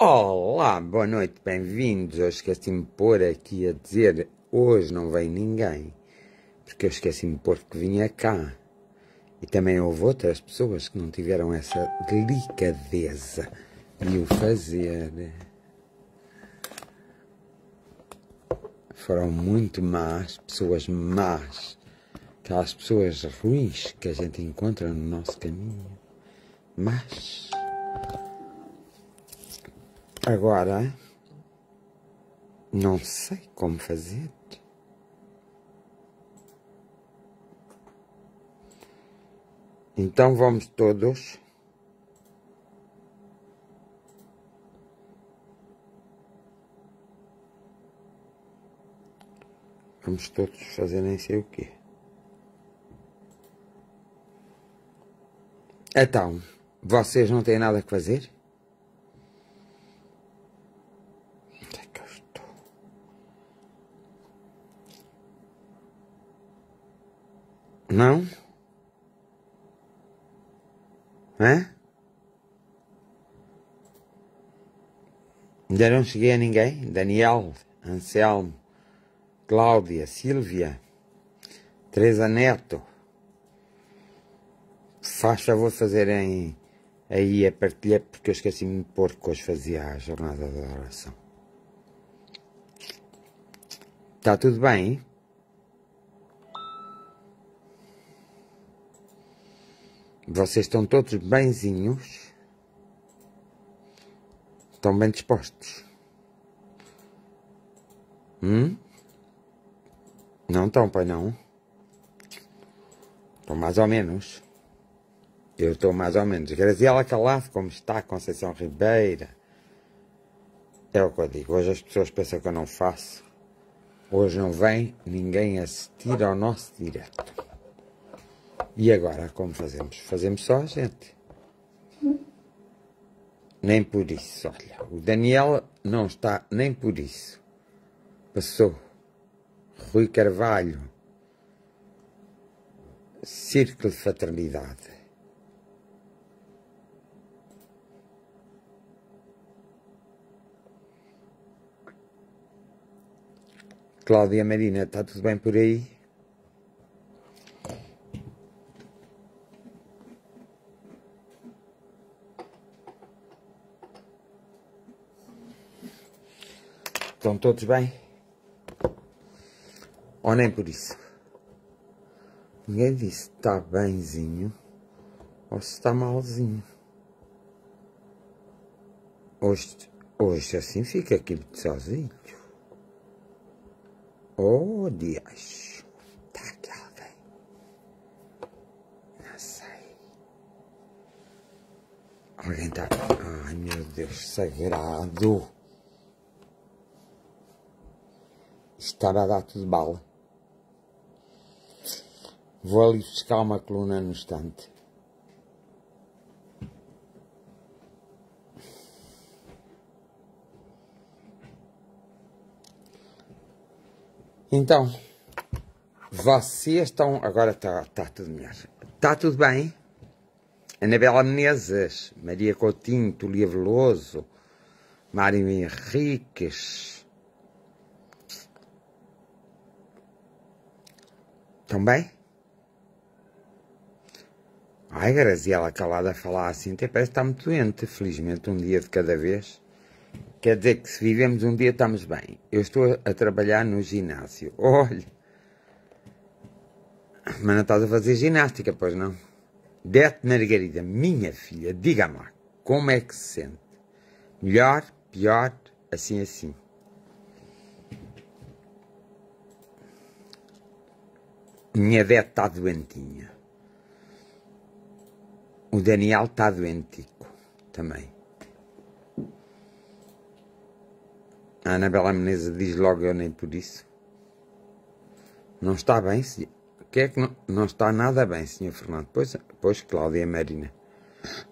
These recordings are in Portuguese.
Olá, boa noite, bem-vindos. Eu esqueci-me de pôr aqui a dizer hoje não vem ninguém, porque eu esqueci-me de pôr que vinha cá. E também houve outras pessoas que não tiveram essa delicadeza de o fazer. Foram muito más, pessoas más, aquelas pessoas ruins que a gente encontra no nosso caminho. Mas agora não sei como fazer. Então vamos todos fazer nem sei o quê. Então, vocês não têm nada que fazer? Onde é que eu estou? Não? Hã? Ainda não cheguei a ninguém? Daniel, Anselmo, Cláudia, Sílvia, Teresa Neto. Faz favor de fazerem aí a partilha, porque eu esqueci-me de pôr que hoje fazia a jornada de oração. Está tudo bem? Vocês estão todos benzinhos? Estão bem dispostos? Não estão, pai, não? Estão mais ou menos. Eu estou mais ou menos. Graziela Calado, como está? Conceição Ribeira. É o que eu digo. Hoje as pessoas pensam que eu não faço. Hoje não vem ninguém assistir ao nosso direto. E agora, como fazemos? Fazemos só a gente. Nem por isso, olha. O Daniel não está nem por isso. Passou. Rui Carvalho. Círculo de Fraternidade. Cláudia Marina, está tudo bem por aí? Estão todos bem? Ou nem por isso? Ninguém disse se está benzinho ou se está malzinho. Hoje assim fica aqui sozinho. Oh, dias. Está aqui alguém? Não sei. Alguém está... Ai, meu Deus sagrado. Estava a dar tudo bala. Vou ali buscar uma coluna no estante. Então, vocês estão... Agora está tudo melhor. Está tudo bem? Anabela Menezes, Maria Coutinho, Tulia Veloso, Mário Henriques. Estão bem? Ai, Graziela calada a falar assim, até parece que está muito doente. Felizmente, um dia de cada vez. Quer dizer que se vivemos um dia estamos bem. Eu estou a trabalhar no ginásio. Olha. Mas não estás a fazer ginástica, pois não? Dete Margarida, minha filha, diga-me lá, como é que se sente? Melhor, pior, assim assim? Minha Dete está doentinha. O Daniel está doentico também. A Anabela Menezes diz logo eu nem por isso. Não está bem, senhor. O que é que não está nada bem, senhor Fernando? Pois Cláudia Marina.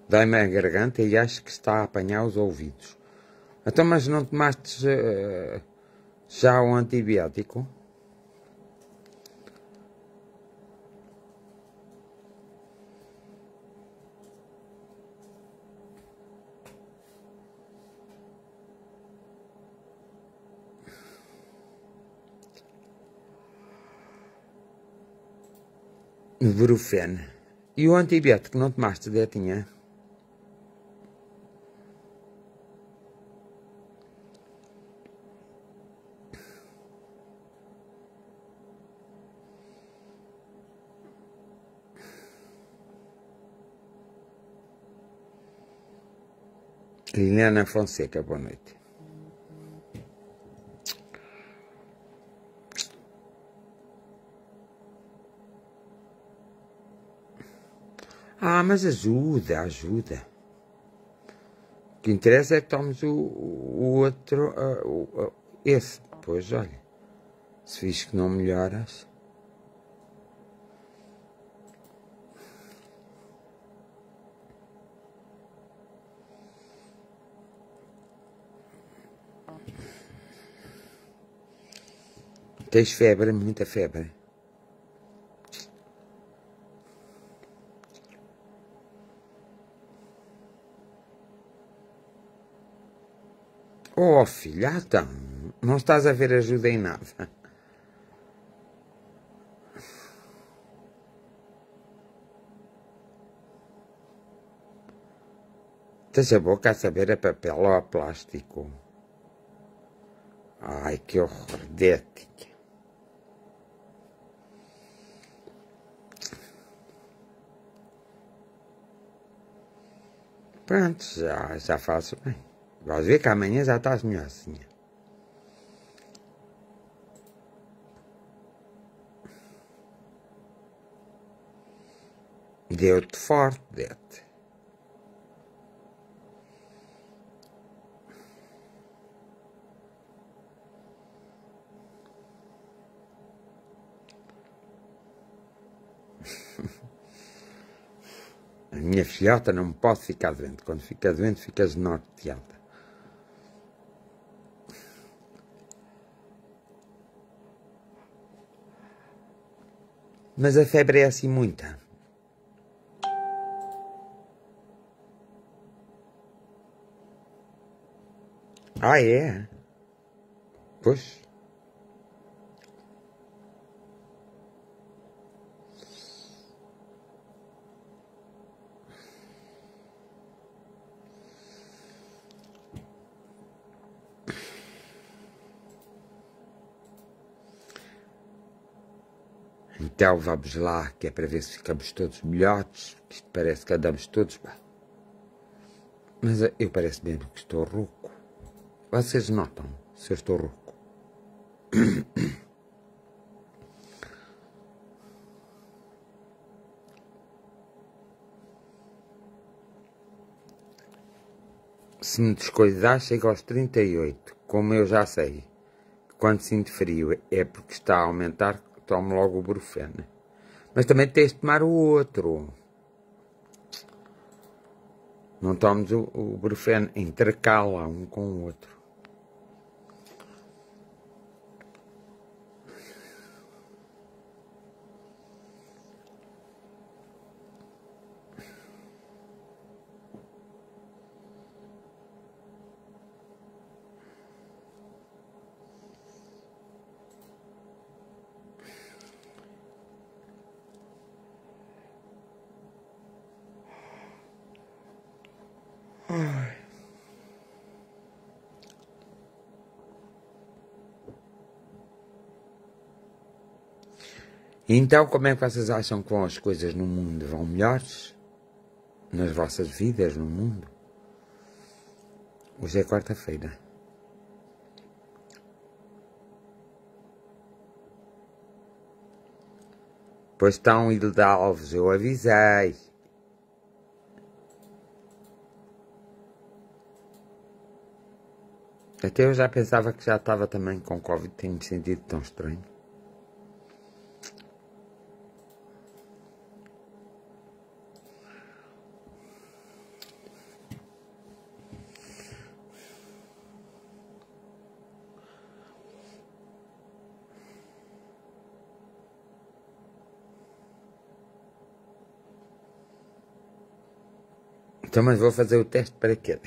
Dói-me a garganta e acho que está a apanhar os ouvidos. Então, mas não tomaste já o antibiótico? Ibuprofeno. E o antibiótico que não tomaste, Detinha? Liliana Fonseca, boa noite. Ah, mas ajuda, ajuda. O que interessa é que tomes o outro, esse. Depois, olha, se vês que não melhoras... Tens febre, muita febre. Oh, filha, então, não estás a ver ajuda em nada. Tens a boca a saber a papel ou a plástico? Ai, que horror, Dética. Pronto, já faço bem. Vais ver que amanhã já estás melhorzinha. Deu-te forte, deu-te. A minha filhota não pode ficar doente. Quando fica doente, ficas norteada. Mas a febre é assim muita. Ah, é? Pois. Então vamos lá, que é para ver se ficamos todos melhores. Isto parece que andamos todos bem. Mas eu parece mesmo que estou rouco. Vocês notam se eu estou rouco? Se me descuidar, chego aos 38. Como eu já sei, quando sinto frio é porque está a aumentar, tomo logo o Ibuprofeno. Mas também tens de tomar o outro. Não tomes o Ibuprofeno, intercala um com o outro. Então, como é que vocês acham que vão as coisas no mundo? Vão melhores? Nas vossas vidas, no mundo? Hoje é quarta-feira. Pois estão, Hilda Alves, eu avisei. Até eu já pensava que já estava também com Covid, tenho-me sentido tão estranho. Então, mas vou fazer o teste para quê?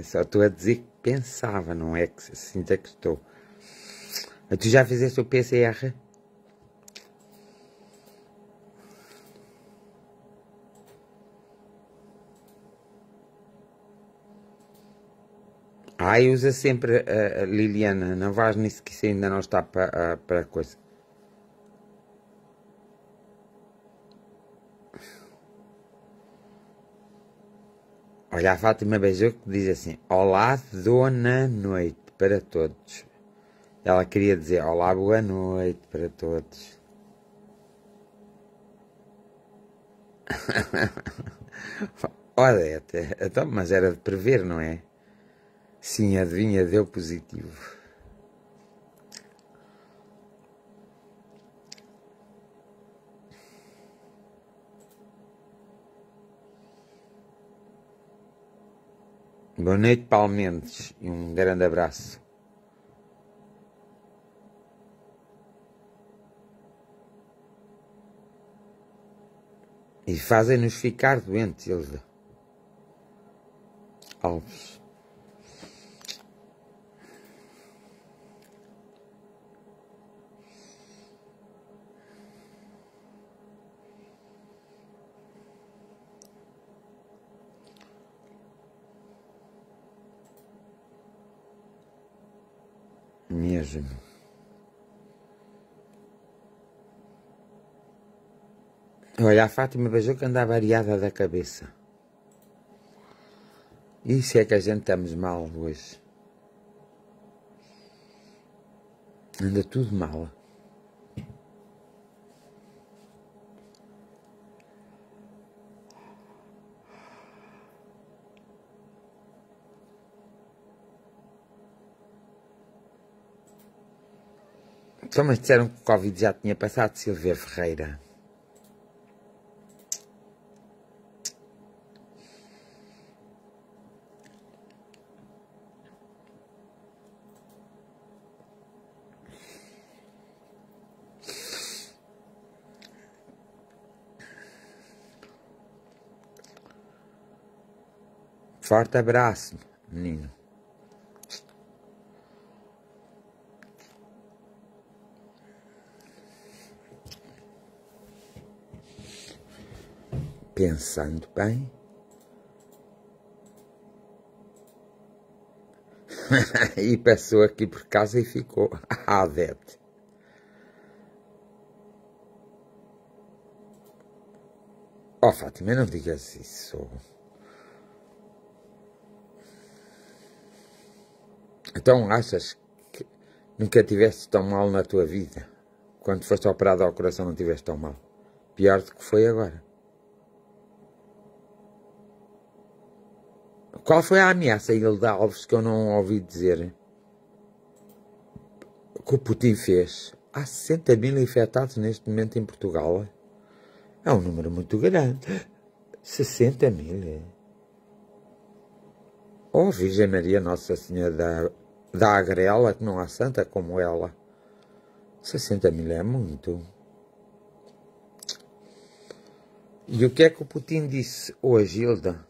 Só estou a dizer que pensava, não é que sinta que estou. Tu já fizeste o PCR? Ai, usa sempre a Liliana, não vais nisso que isso ainda não está para coisa. Olha, a Fátima beijou que diz assim: olá, dona noite para todos. Ela queria dizer: olá, boa noite para todos. Olha, então, mas era de prever, não é? Sim, adivinha, deu positivo. Boa noite, Palmentes, e um grande abraço. E fazem-nos ficar doentes, Ilda Alves. Mesmo. Olha, a Fátima beijou que andava areada da cabeça. Isso é que a gente estamos mal hoje. Anda tudo mal. Então, mas disseram que o Covid já tinha passado, Silvia Ferreira. Forte abraço, menino. Pensando bem. E passou aqui por casa e ficou à vete. Oh, Fátima, não digas isso. Então achas que nunca tiveste tão mal na tua vida? Quando foste operado ao coração não tiveste tão mal? Pior do que foi agora. Qual foi a ameaça, Hilda Alves, que eu não ouvi dizer? Que o Putin fez? Há 60.000 infectados neste momento em Portugal. É um número muito grande. 60.000. Oh, Virgem Maria, Nossa Senhora da Agrela, que não há santa como ela. 60.000 é muito. E o que é que o Putin disse hoje, Hilda?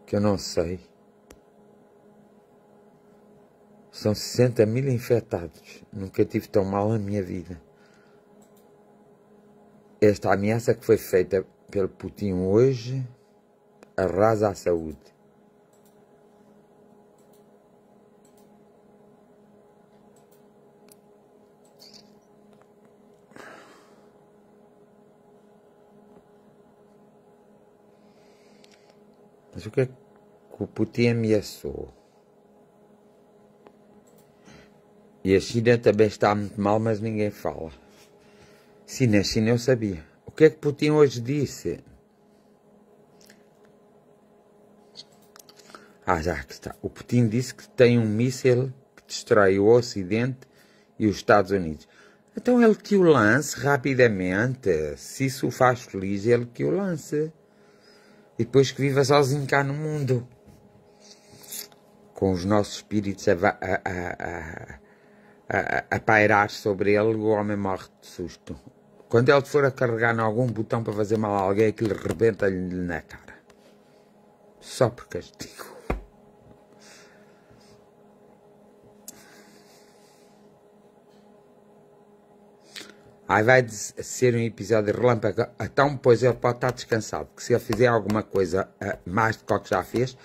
Que eu não sei. São 60.000 infectados. Nunca tive tão mal na minha vida. Esta ameaça que foi feita pelo Putin hoje arrasa a saúde. Mas o que é que o Putin ameaçou? E a China também está muito mal, mas ninguém fala. Sim, na China eu sabia. O que é que Putin hoje disse? Ah, já que está. O Putin disse que tem um míssil que destrói o Ocidente e os Estados Unidos. Então ele que o lance rapidamente. Se isso o faz feliz, ele que o lance. E depois que viva sozinho cá no mundo. Com os nossos espíritos a pairar sobre ele, o homem morre de susto. Quando ele for a carregar em algum botão para fazer mal a alguém, aquilo rebenta-lhe na cara. Só por castigo. Aí vai ser um episódio relâmpago. Então, pois ele pode estar descansado. Que se ele fizer alguma coisa mais do que já fez,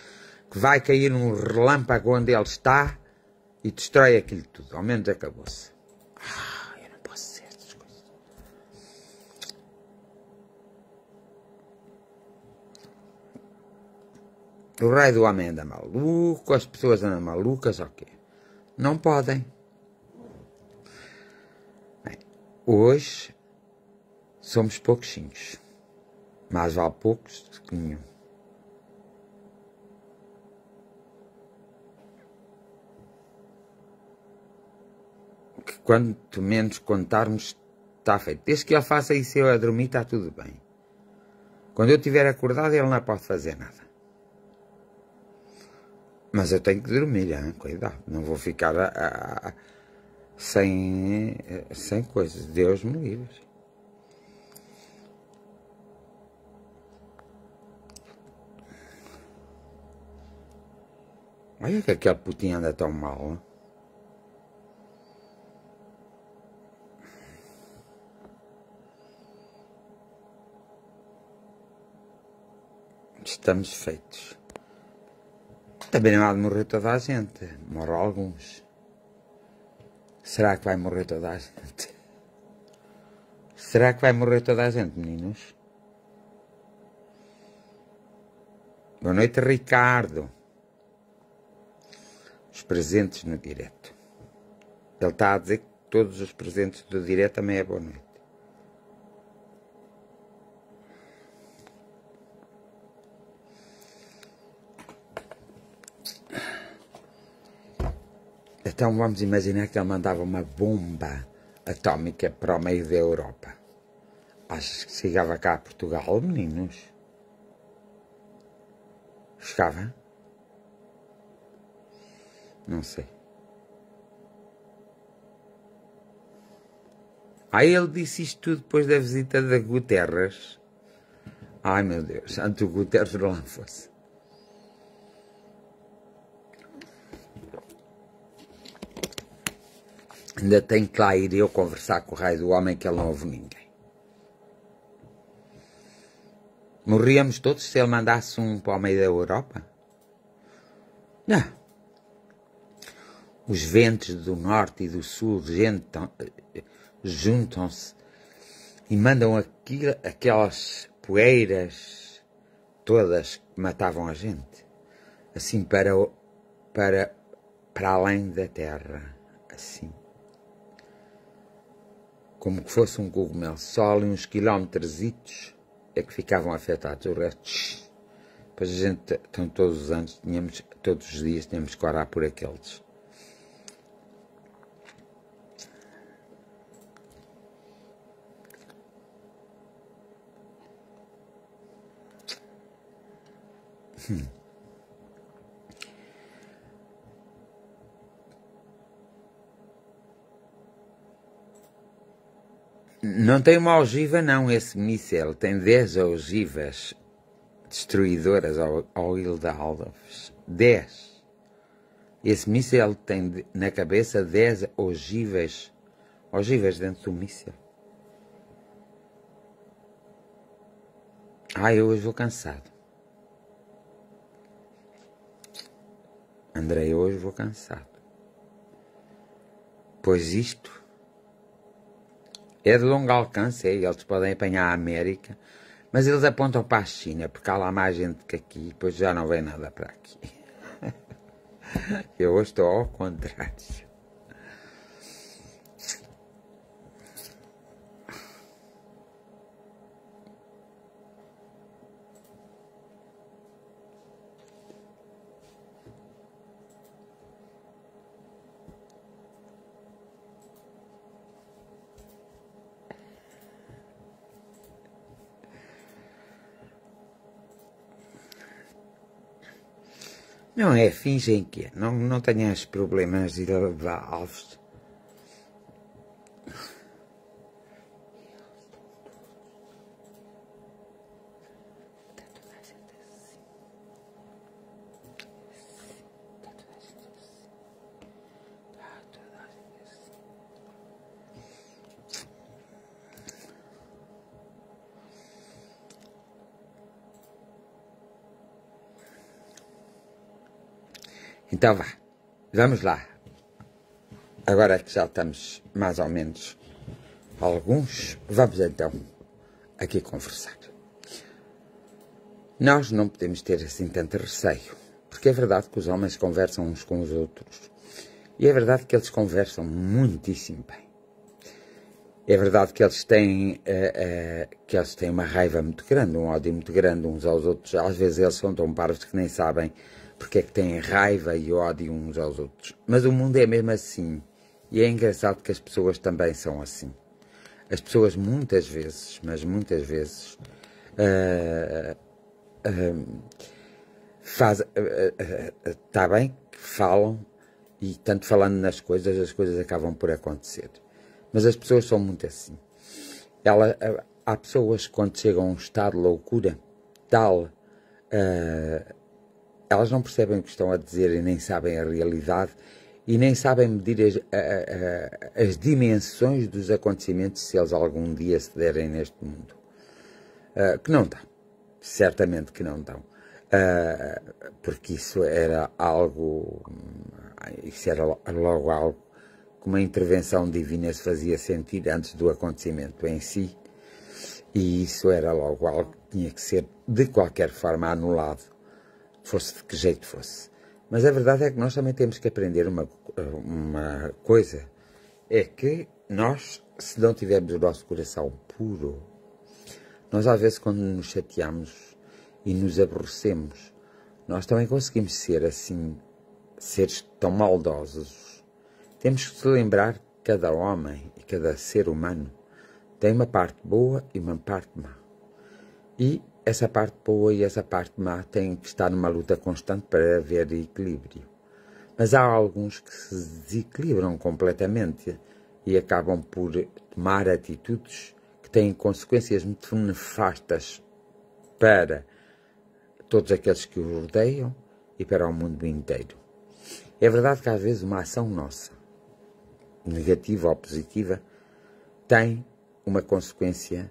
que vai cair um relâmpago onde ele está e destrói aquilo tudo. Ao menos acabou-se. Eu não posso ser essas coisas. O raio do homem anda maluco, as pessoas andam malucas, ok. Não podem. Bem, hoje somos pouquinhos. Mais vale poucos do que nenhum. Que quanto menos contarmos, está feito. Desde que ele faça isso eu a dormir, está tudo bem. Quando eu estiver acordado, ele não pode fazer nada. Mas eu tenho que dormir, hein? Cuidado. Não vou ficar sem coisas. Deus me livre. Olha que aquele putinho anda tão mal, hein? Estamos feitos. Também não há de morrer toda a gente. Morram alguns. Será que vai morrer toda a gente? Será que vai morrer toda a gente, meninos? Boa noite, Ricardo. Os presentes no direto. Ele está a dizer que todos os presentes do direto também é boa noite. Então vamos imaginar que ele mandava uma bomba atómica para o meio da Europa. Achas que chegava cá a Portugal, meninos? Chegava? Não sei. Aí ele disse isto tudo depois da visita da Guterres. Ai meu Deus, antes o Guterres lá fosse. Ainda tenho que lá ir eu conversar com o raio do homem que ele não ouve ninguém. Morríamos todos se ele mandasse um para o meio da Europa? Não. Os ventos do norte e do sul juntam-se e mandam aquelas poeiras todas que matavam a gente. Assim para além da terra. Assim. Como que fosse um cogumelo. Só ali uns quilómetrositos é que ficavam afetados. O resto, depois a gente, então todos os anos, todos os dias tínhamos que orar por aqueles. Não tem uma ogiva não, esse míssil. Tem 10 ogivas destruidoras ao Hildalfs. 10. Esse míssil tem na cabeça 10 ogivas. Ogivas dentro do míssil. Eu hoje vou cansado. Andrei, hoje vou cansado. Pois isto é de longo alcance, eles podem apanhar a América, mas eles apontam para a China, porque há lá mais gente que aqui, depois já não vem nada para aqui. Eu hoje estou ao contrário. Não é, fingem que é. Não tenhas problemas de levar alvos. Então vá, vamos lá. Agora que já estamos mais ou menos alguns, vamos então aqui conversar. Nós não podemos ter assim tanto receio, porque é verdade que os homens conversam uns com os outros. E é verdade que eles conversam muitíssimo bem. É verdade que eles têm uma raiva muito grande, um ódio muito grande uns aos outros. Às vezes eles são tão parvos que nem sabem porque é que têm raiva e ódio uns aos outros. Mas o mundo é mesmo assim. E é engraçado que as pessoas também são assim. As pessoas muitas vezes, mas muitas vezes, está bem que falam, e tanto falando nas coisas, as coisas acabam por acontecer. Mas as pessoas são muito assim. Há pessoas que quando chegam a um estado de loucura tal, elas não percebem o que estão a dizer e nem sabem a realidade e nem sabem medir as dimensões dos acontecimentos se eles algum dia se derem neste mundo. Que não estão. Certamente que não estão. Porque isso era algo... Isso era logo algo que uma intervenção divina se fazia sentir antes do acontecimento em si, e isso era logo algo que tinha que ser de qualquer forma anulado, fosse de que jeito fosse. Mas a verdade é que nós também temos que aprender uma coisa, é que nós, se não tivermos o nosso coração puro, nós às vezes quando nos chateamos e nos aborrecemos, nós também conseguimos ser assim, seres tão maldosos. Temos que se lembrar que cada homem e cada ser humano tem uma parte boa e uma parte má. E essa parte boa e essa parte má têm que estar numa luta constante para haver equilíbrio. Mas há alguns que se desequilibram completamente e acabam por tomar atitudes que têm consequências muito nefastas para todos aqueles que o rodeiam e para o mundo inteiro. É verdade que às vezes uma ação nossa, negativa ou positiva, tem uma consequência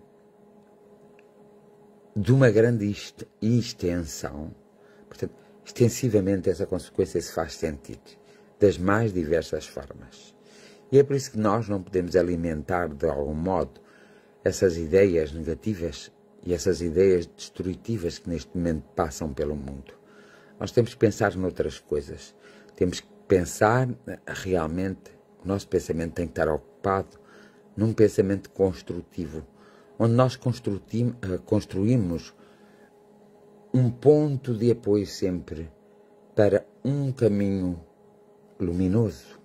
de uma grande extensão. Portanto, extensivamente essa consequência se faz sentir das mais diversas formas. E é por isso que nós não podemos alimentar de algum modo essas ideias negativas e essas ideias destrutivas que neste momento passam pelo mundo. Nós temos que pensar noutras coisas. Temos que pensar realmente, o nosso pensamento tem que estar ocupado num pensamento construtivo, onde nós construímos um ponto de apoio sempre para um caminho luminoso,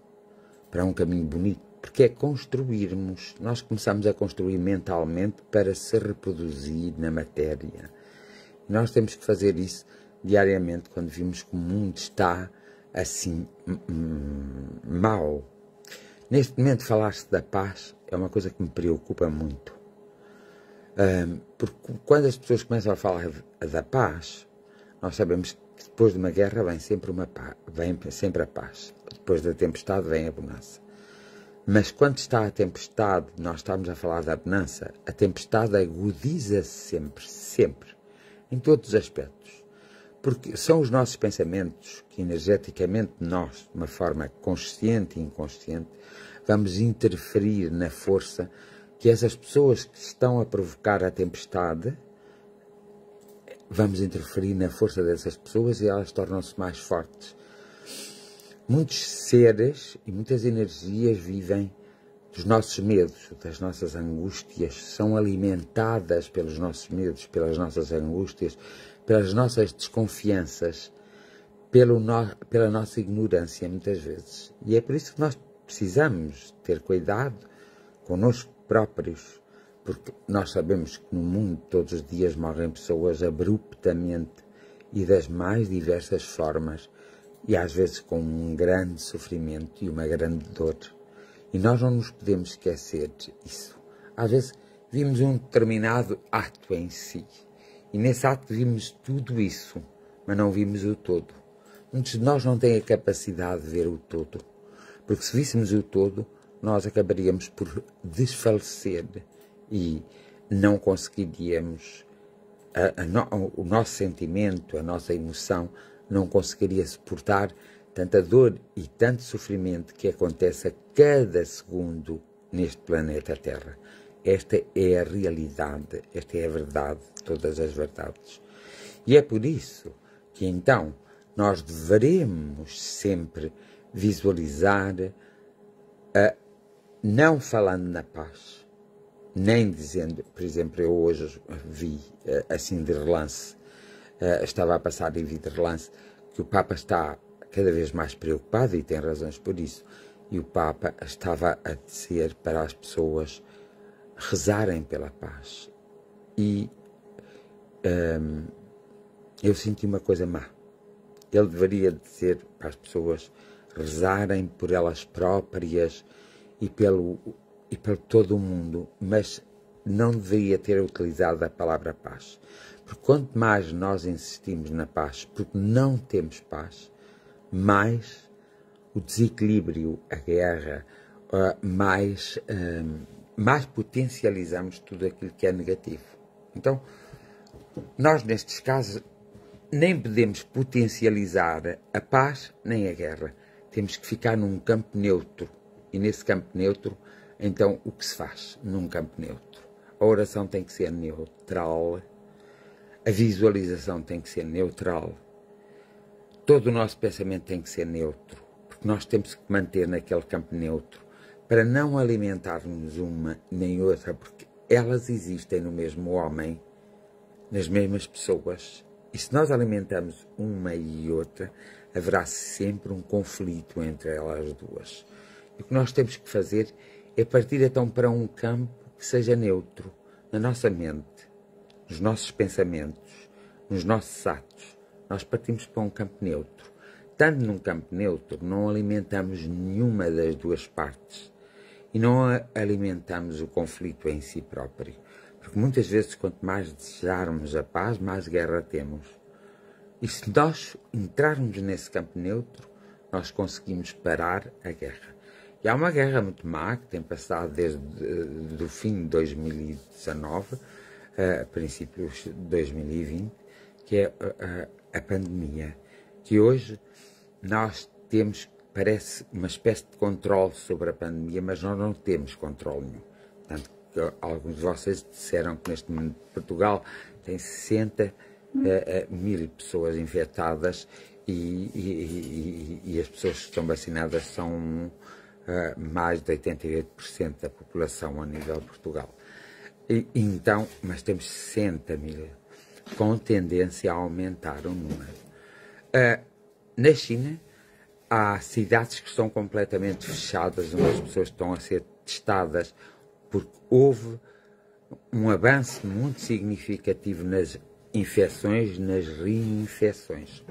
para um caminho bonito, porque é construirmos, nós começamos a construir mentalmente para se reproduzir na matéria. E nós temos que fazer isso diariamente quando vimos que o mundo está assim mau. Neste momento falar-se da paz é uma coisa que me preocupa muito. Porque quando as pessoas começam a falar da paz, nós sabemos que depois de uma guerra vem sempre a paz. Depois da tempestade vem a bonança. Mas quando está a tempestade, nós estamos a falar da bonança, a tempestade agudiza-se sempre, em todos os aspectos. Porque são os nossos pensamentos que energeticamente nós, de uma forma consciente e inconsciente, vamos interferir na força que essas pessoas que estão a provocar a tempestade, vamos interferir na força dessas pessoas e elas tornam-se mais fortes. Muitos seres e muitas energias vivem dos nossos medos, das nossas angústias, são alimentadas pelos nossos medos, pelas nossas angústias, pelas nossas desconfianças, pela nossa ignorância muitas vezes. E é por isso que nós precisamos ter cuidado connosco próprios, porque nós sabemos que no mundo todos os dias morrem pessoas abruptamente e das mais diversas formas, e às vezes com um grande sofrimento e uma grande dor. E nós não nos podemos esquecer disso. Às vezes vimos um determinado ato em si, e nesse ato vimos tudo isso, mas não vimos o todo. Muitos de nós não têm a capacidade de ver o todo, porque se víssemos o todo, nós acabaríamos por desfalecer e não conseguiríamos, o nosso sentimento, a nossa emoção, não conseguiria suportar tanta dor e tanto sofrimento que acontece a cada segundo neste planeta Terra. Esta é a realidade, esta é a verdade, todas as verdades. E é por isso que então nós devemos sempre visualizar, não falando na paz, nem dizendo, por exemplo, eu hoje vi assim de relance, estava a passar e vi de relance que o Papa está cada vez mais preocupado e tem razões por isso. E o Papa estava a dizer para as pessoas rezarem pela paz. E eu senti uma coisa má. Ele deveria dizer para as pessoas rezarem por elas próprias e pelo todo o mundo, mas não deveria ter utilizado a palavra paz. Porque quanto mais nós insistimos na paz, porque não temos paz, mais o desequilíbrio, a guerra, mais potencializamos tudo aquilo que é negativo. Então, nós nestes casos nem podemos potencializar a paz nem a guerra. Temos que ficar num campo neutro. E nesse campo neutro, então, o que se faz num campo neutro? A oração tem que ser neutral, a visualização tem que ser neutral, todo o nosso pensamento tem que ser neutro, porque nós temos que manter naquele campo neutro, para não alimentarmos uma nem outra, porque elas existem no mesmo homem, nas mesmas pessoas, e se nós alimentamos uma e outra, haverá sempre um conflito entre elas duas. E o que nós temos que fazer é partir então para um campo que seja neutro, na nossa mente, nos nossos pensamentos, nos nossos atos. Nós partimos para um campo neutro. Estando num campo neutro, não alimentamos nenhuma das duas partes e não alimentamos o conflito em si próprio. Porque muitas vezes, quanto mais desejarmos a paz, mais guerra temos. E se nós entrarmos nesse campo neutro, nós conseguimos parar a guerra. E há uma guerra muito má que tem passado desde o fim de 2019, a princípios de 2020, que é a pandemia. Que hoje nós temos, parece, uma espécie de controle sobre a pandemia, mas nós não temos controle nenhum. Portanto, alguns de vocês disseram que neste momento Portugal tem 60 mil pessoas infectadas e as pessoas que estão vacinadas são mais de 88% da população a nível de Portugal. Então, mas temos 60 mil, com tendência a aumentar o número. Na China, há cidades que estão completamente fechadas, onde as pessoas estão a ser testadas, porque houve um avanço muito significativo nas infecções, nas reinfecções.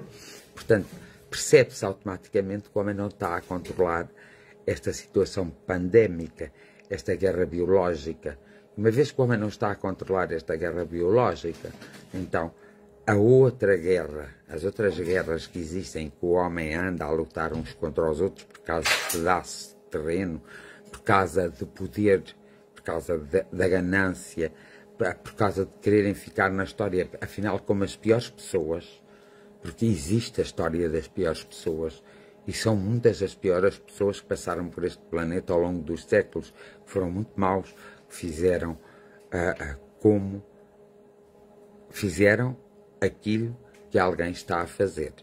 Portanto, percebe-se automaticamente que o homem não está a controlar esta situação pandémica, esta guerra biológica. Uma vez que o homem não está a controlar esta guerra biológica, então a outra guerra, as outras guerras que existem, que o homem anda a lutar uns contra os outros por causa de pedaços de terreno, por causa de poder, por causa da ganância, por causa de quererem ficar na história, afinal, como as piores pessoas, porque existe a história das piores pessoas, e são muitas as piores pessoas que passaram por este planeta ao longo dos séculos, que foram muito maus, que fizeram como fizeram aquilo que alguém está a fazer.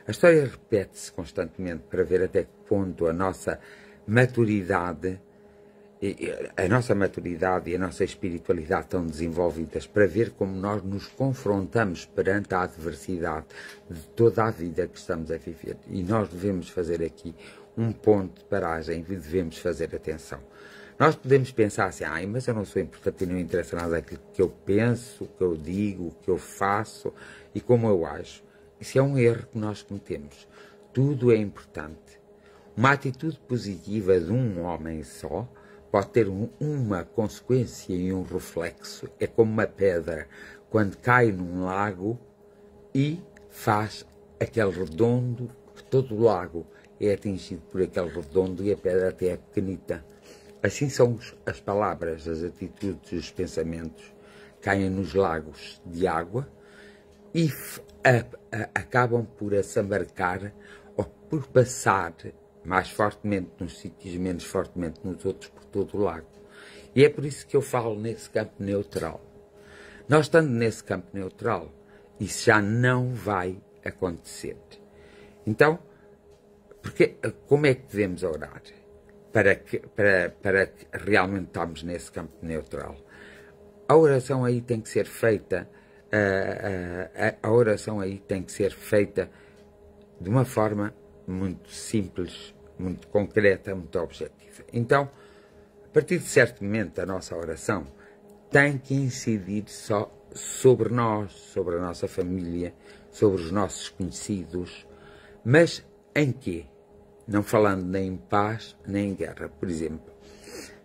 A história repete-se constantemente para ver até que ponto a nossa maturidade e a nossa espiritualidade estão desenvolvidas, para ver como nós nos confrontamos perante a adversidade de toda a vida que estamos a viver. E nós devemos fazer aqui um ponto de paragem e devemos fazer atenção. Nós podemos pensar assim, mas eu não sou importante e não interessa nada daquilo que eu penso, o que eu digo, o que eu faço e como eu ajo. Isso é um erro que nós cometemos. Tudo é importante. Uma atitude positiva de um homem só pode ter uma consequência e um reflexo. É como uma pedra quando cai num lago e faz aquele redondo, que todo o lago é atingido por aquele redondo e a pedra até é pequenita. Assim são as palavras, as atitudes, os pensamentos. Caem nos lagos de água e acabam por assambarcar ou por passar mais fortemente nos sítios, menos fortemente nos outros, por todo o lago. E é por isso que eu falo nesse campo neutral. Nós estando nesse campo neutral, isso já não vai acontecer. Então, como é que devemos orar para que realmente estamos nesse campo neutral? A oração aí tem que ser feita, a oração aí tem que ser feita de uma forma muito simples, muito concreta, muito objetiva. Então, a partir de certo momento, a nossa oração tem que incidir só sobre nós, sobre a nossa família, sobre os nossos conhecidos, mas em quê? Não falando nem em paz, nem em guerra. Por exemplo,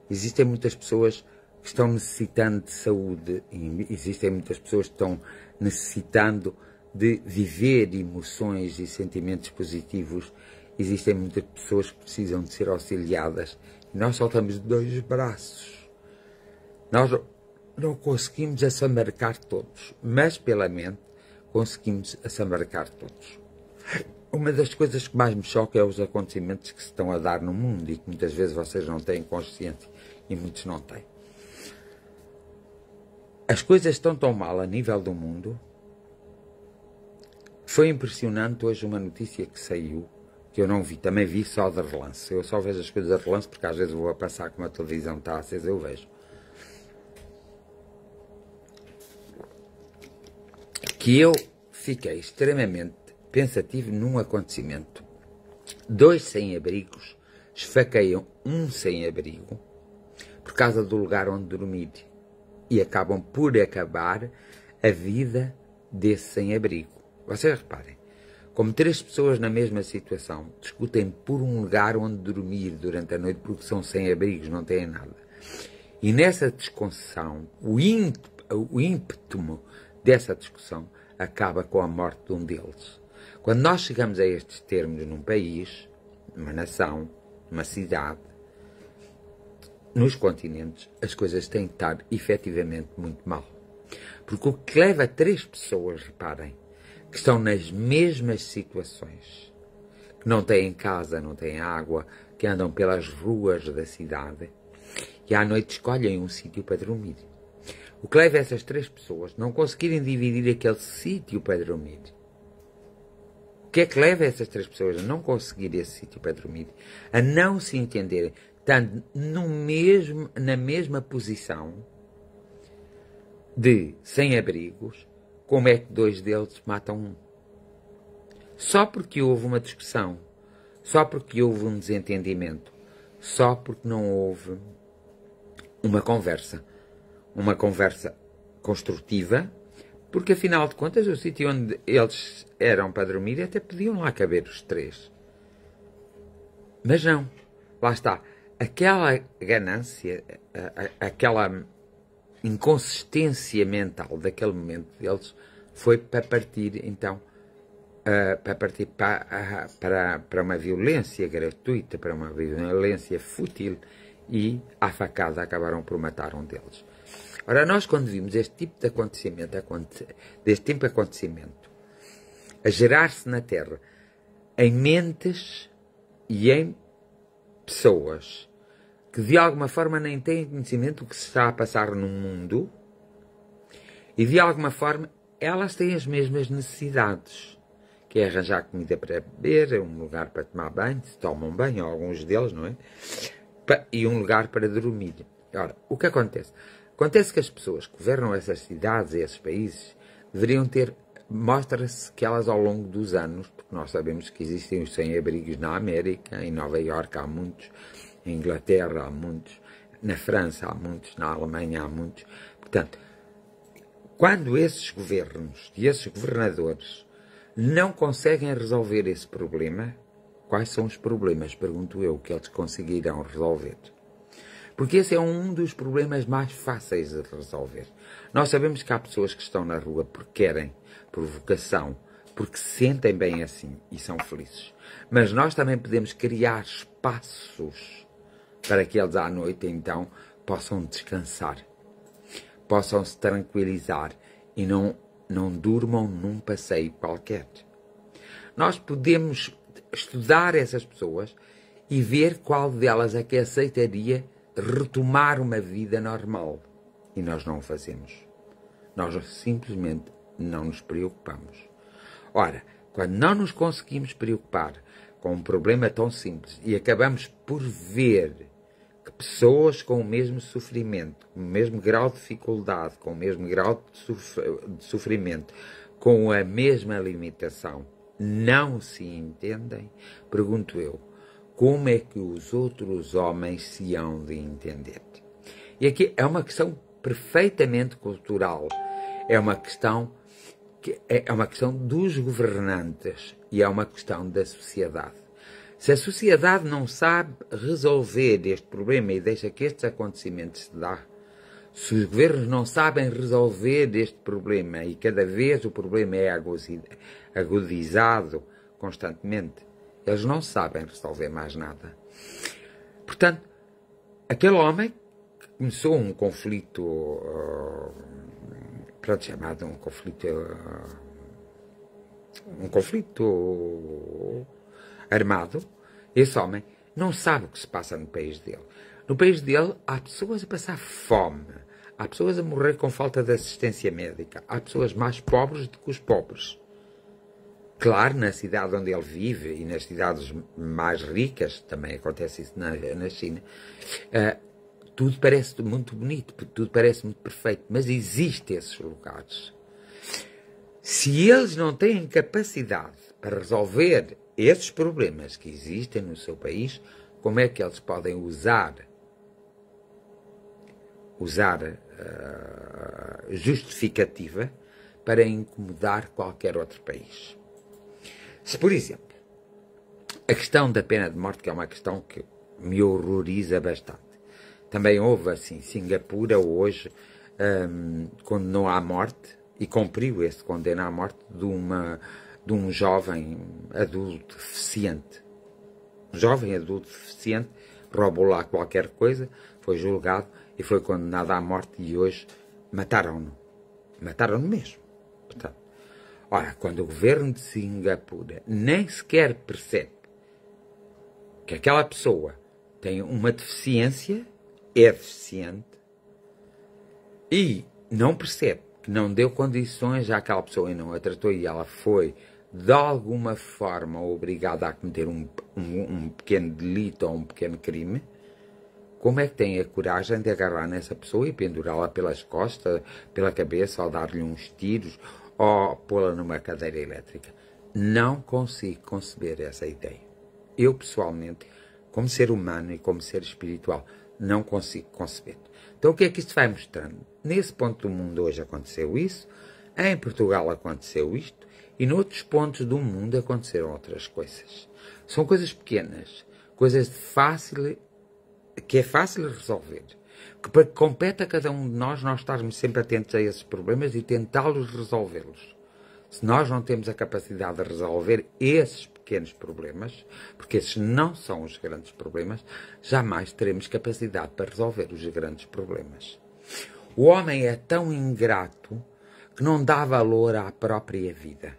existem muitas pessoas que estão necessitando de saúde, existem muitas pessoas que estão necessitando de viver emoções e sentimentos positivos, existem muitas pessoas que precisam de ser auxiliadas, e nós só temos 2 braços. Nós não conseguimos assambarcar todos, mas pela mente conseguimos assambarcar todos. Uma das coisas que mais me choca é os acontecimentos que se estão a dar no mundo e que muitas vezes vocês não têm consciência e muitos não têm. As coisas estão tão mal a nível do mundo. Foi impressionante hoje uma notícia que saiu, que eu não vi, também vi só de relance. Eu só vejo as coisas de relance porque às vezes vou a passar como a televisão está acesa, eu vejo. Que eu fiquei extremamente pensativo num acontecimento. 2 sem-abrigos esfaqueiam um sem-abrigo por causa do lugar onde dormir e acabam por acabar a vida desse sem-abrigo. Vocês reparem, como 3 pessoas na mesma situação discutem por um lugar onde dormir durante a noite porque são sem-abrigos, não têm nada. E nessa discussão, o ímpeto dessa discussão acaba com a morte de um deles. Quando nós chegamos a estes termos num país, numa nação, numa cidade, nos continentes, as coisas têm que estar efetivamente muito mal. Porque o que leva 3 pessoas, reparem, que estão nas mesmas situações, que não têm casa, não têm água, que andam pelas ruas da cidade e à noite escolhem um sítio para dormir. O que leva essas 3 pessoas a não conseguirem dividir aquele sítio para dormir? O que é que leva essas 3 pessoas a não conseguir esse sítio para dormir? A não se entenderem, estando na mesma posição de sem-abrigos, como é que 2 deles matam um? Só porque houve uma discussão, só porque houve um desentendimento, só porque não houve uma conversa construtiva, porque afinal de contas o sítio onde eles eram para dormir até podiam lá caber os 3. Mas não, lá está, aquela ganância, aquela inconsistência mental daquele momento deles foi para partir então para uma violência gratuita, para uma violência fútil, e à facada acabaram por matar um deles. Ora, nós quando vimos este tipo de acontecimento a gerar-se na Terra em mentes e em pessoas que de alguma forma nem têm conhecimento do que se está a passar no mundo e de alguma forma elas têm as mesmas necessidades, que é arranjar comida para beber, um lugar para tomar banho, se tomam banho, alguns deles, não é? E um lugar para dormir. Ora, o que acontece? Acontece que as pessoas que governam essas cidades e esses países deveriam ter... Mostra-se que elas ao longo dos anos, porque nós sabemos que existem os sem-abrigos na América, em Nova Iorque há muitos, em Inglaterra há muitos, na França há muitos, na Alemanha há muitos. Portanto, quando esses governos e esses governadores não conseguem resolver esse problema, quais são os problemas, pergunto eu, que eles conseguirão resolver? Porque esse é um dos problemas mais fáceis de resolver. Nós sabemos que há pessoas que estão na rua porque querem, por vocação, porque se sentem bem assim e são felizes. Mas nós também podemos criar espaços para que eles à noite, então, possam descansar, possam se tranquilizar e não durmam num passeio qualquer. Nós podemos estudar essas pessoas e ver qual delas é que aceitaria retomar uma vida normal. E nós não o fazemos. Nós simplesmente não nos preocupamos. Ora, quando não nos conseguimos preocupar com um problema tão simples e acabamos por ver que pessoas com o mesmo sofrimento, com o mesmo grau de dificuldade, com o mesmo grau de sofrimento, com a mesma limitação, não se entendem, pergunto eu, como é que os outros homens se hão de entender? E aqui é uma questão perfeitamente cultural, é uma questão dos governantes e é uma questão da sociedade. Se a sociedade não sabe resolver este problema e deixa que estes acontecimentos se dão, se os governos não sabem resolver este problema e cada vez o problema é agudizado constantemente, eles não sabem resolver mais nada. Portanto, aquele homem que começou um conflito, chamado um conflito armado, esse homem não sabe o que se passa no país dele. No país dele há pessoas a passar fome, há pessoas a morrer com falta de assistência médica, há pessoas mais pobres do que os pobres. Claro, na cidade onde ele vive e nas cidades mais ricas, também acontece isso na China, tudo parece muito bonito, tudo parece muito perfeito, mas existem esses lugares. Se eles não têm capacidade para resolver esses problemas que existem no seu país, como é que eles podem usar justificativa para incomodar qualquer outro país? Se, por exemplo, a questão da pena de morte, que é uma questão que me horroriza bastante, também houve, assim, Singapura hoje condenou à morte e cumpriu esse condena à morte de um jovem adulto deficiente. Um jovem adulto deficiente roubou lá qualquer coisa, foi julgado e foi condenado à morte e hoje mataram-no. Mataram-no mesmo. Portanto, ora, quando o governo de Singapura nem sequer percebe que aquela pessoa tem uma deficiência, é deficiente, e não percebe que não deu condições àquela pessoa e não a tratou e ela foi, de alguma forma, obrigada a cometer um pequeno delito ou um pequeno crime, como é que tem a coragem de agarrar nessa pessoa e pendurá-la pelas costas, pela cabeça, ou dar-lhe uns tiros, ou pô-la numa cadeira elétrica? Não consigo conceber essa ideia. Eu, pessoalmente, como ser humano e como ser espiritual, não consigo conceber. Então, o que é que isto vai mostrando? Nesse ponto do mundo hoje aconteceu isso, em Portugal aconteceu isto, e noutros pontos do mundo aconteceram outras coisas. São coisas pequenas, coisas que é fácil resolver, que compete a cada um de nós estarmos sempre atentos a esses problemas e tentá-los resolvê-los. Se nós não temos a capacidade de resolver esses pequenos problemas, porque esses não são os grandes problemas, jamais teremos capacidade para resolver os grandes problemas. O homem é tão ingrato que não dá valor à própria vida.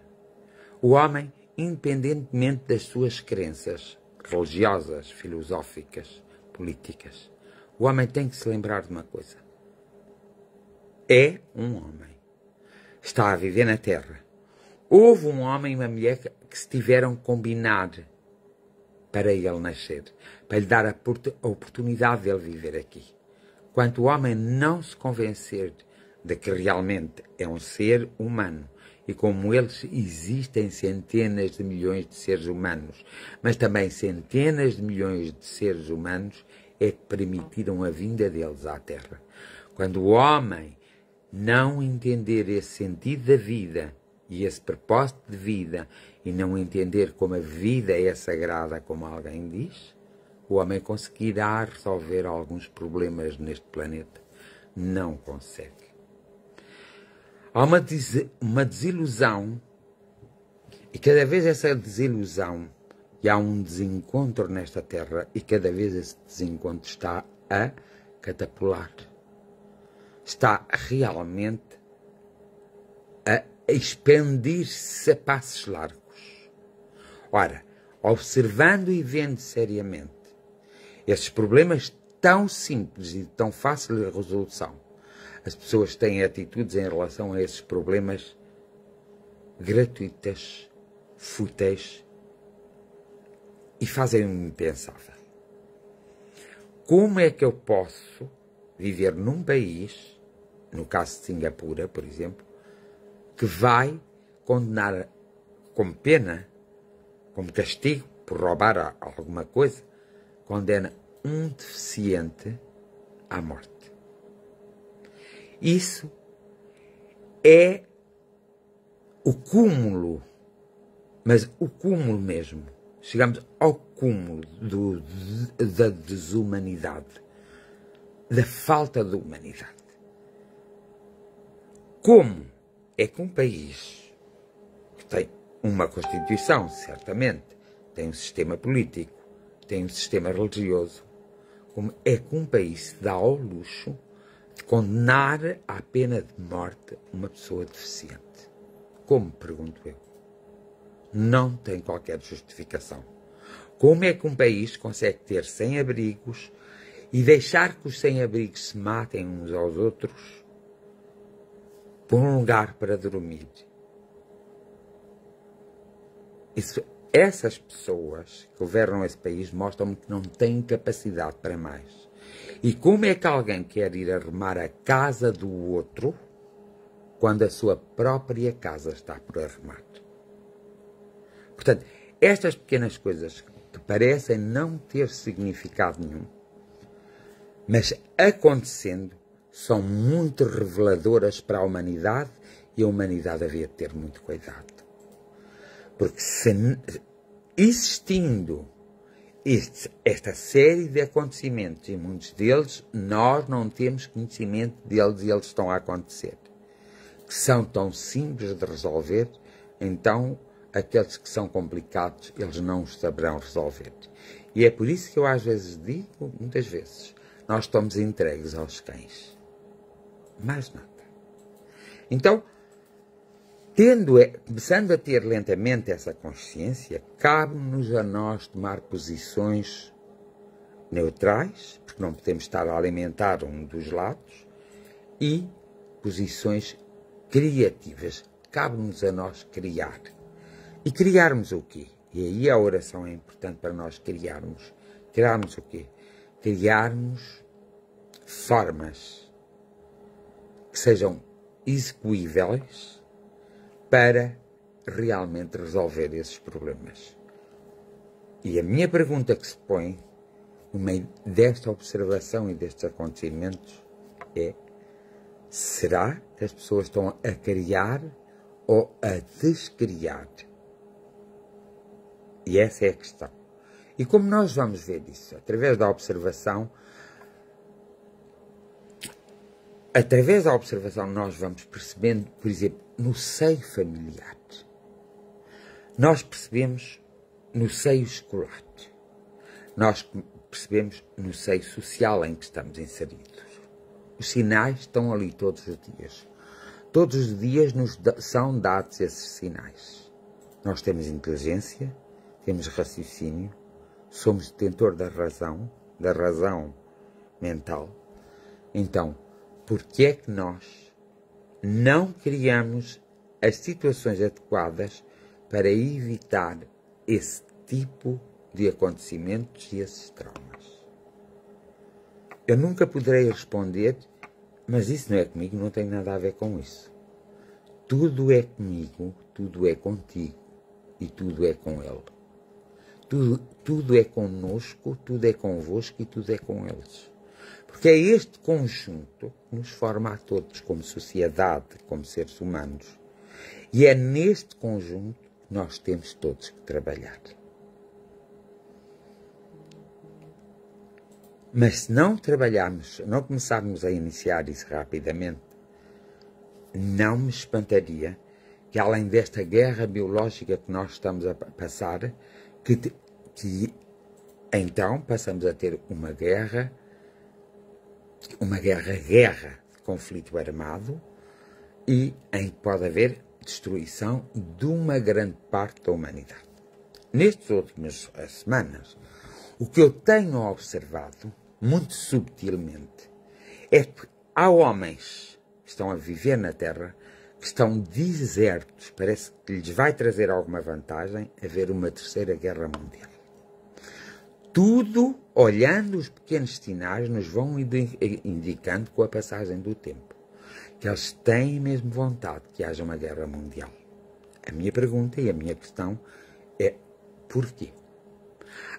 O homem, independentemente das suas crenças religiosas, filosóficas, políticas, o homem tem que se lembrar de uma coisa. É um homem. Está a viver na Terra. Houve um homem e uma mulher que se tiveram que combinar para ele nascer, para lhe dar a oportunidade de ele viver aqui. Quando o homem não se convencer de que realmente é um ser humano, e como eles existem centenas de milhões de seres humanos, mas também centenas de milhões de seres humanos é que permitiram a vinda deles à Terra. Quando o homem não entender esse sentido da vida e esse propósito de vida e não entender como a vida é sagrada, como alguém diz, o homem conseguirá resolver alguns problemas neste planeta. Não consegue. Há uma desilusão e cada vez essa desilusão e há um desencontro nesta Terra e cada vez esse desencontro está a catapular. Está realmente a expandir-se a passos largos. Ora, observando e vendo seriamente esses problemas tão simples e tão fáceis de resolução, as pessoas têm atitudes em relação a esses problemas gratuitas, fúteis e fazem o impensável. Como é que eu posso viver num país, no caso de Singapura, por exemplo, que vai condenar como pena, como castigo por roubar alguma coisa, condena um deficiente à morte? Isso é o cúmulo, mas o cúmulo mesmo. Chegamos ao cúmulo da desumanidade, da falta de humanidade. Como é que um país que tem uma Constituição, certamente, tem um sistema político, tem um sistema religioso, como é que um país se dá ao luxo de condenar à pena de morte uma pessoa deficiente? Como, pergunto eu? Não tem qualquer justificação. Como é que um país consegue ter sem-abrigos e deixar que os sem-abrigos se matem uns aos outros por um lugar para dormir? Essas pessoas que governam esse país mostram-me que não têm capacidade para mais. E como é que alguém quer ir arrumar a casa do outro quando a sua própria casa está por arrumar? Portanto, estas pequenas coisas que parecem não ter significado nenhum, mas acontecendo, são muito reveladoras para a humanidade, e a humanidade havia de ter muito cuidado. Porque se existindo esta série de acontecimentos, e muitos deles nós não temos conhecimento deles e eles estão a acontecer, que são tão simples de resolver, então aqueles que são complicados, eles não os saberão resolver. E é por isso que eu às vezes digo, muitas vezes, nós estamos entregues aos cães. Mais nada. Então, começando a ter lentamente essa consciência, cabe-nos a nós tomar posições neutrais, porque não podemos estar a alimentar um dos lados, e posições criativas. Cabe-nos a nós criar. E criarmos o quê? E aí a oração é importante para nós criarmos. Criarmos o quê? Criarmos formas que sejam execuíveis para realmente resolver esses problemas. E a minha pergunta que se põe no meio desta observação e destes acontecimentos é: será que as pessoas estão a criar ou a descriar? E essa é a questão. E como nós vamos ver isso? Através da observação nós vamos percebendo, por exemplo, no seio familiar. Nós percebemos no seio escolar. Nós percebemos no seio social em que estamos inseridos. Os sinais estão ali todos os dias. Todos os dias nos são dados esses sinais. Nós temos inteligência, temos raciocínio, somos detentor da razão mental. Então, por que é que nós não criamos as situações adequadas para evitar esse tipo de acontecimentos e esses traumas? Eu nunca poderei responder, mas isso não é comigo, não tem nada a ver com isso. Tudo é comigo, tudo é contigo e tudo é com ele. Tudo é conosco, tudo é convosco e tudo é com eles. Porque é este conjunto que nos forma a todos como sociedade, como seres humanos. E é neste conjunto que nós temos todos que trabalhar. Mas se não trabalharmos, não começarmos a iniciar isso rapidamente, não me espantaria que, além desta guerra biológica que nós estamos a passar, que então passamos a ter uma guerra de conflito armado, e em que pode haver destruição de uma grande parte da humanidade. nestas últimas semanas, o que eu tenho observado, muito subtilmente, é que há homens que estão a viver na Terra, que estão desertos, parece que lhes vai trazer alguma vantagem haver uma terceira guerra mundial. Tudo, olhando os pequenos sinais, nos vão indicando com a passagem do tempo que eles têm mesmo vontade que haja uma guerra mundial. A minha pergunta e a minha questão é porquê?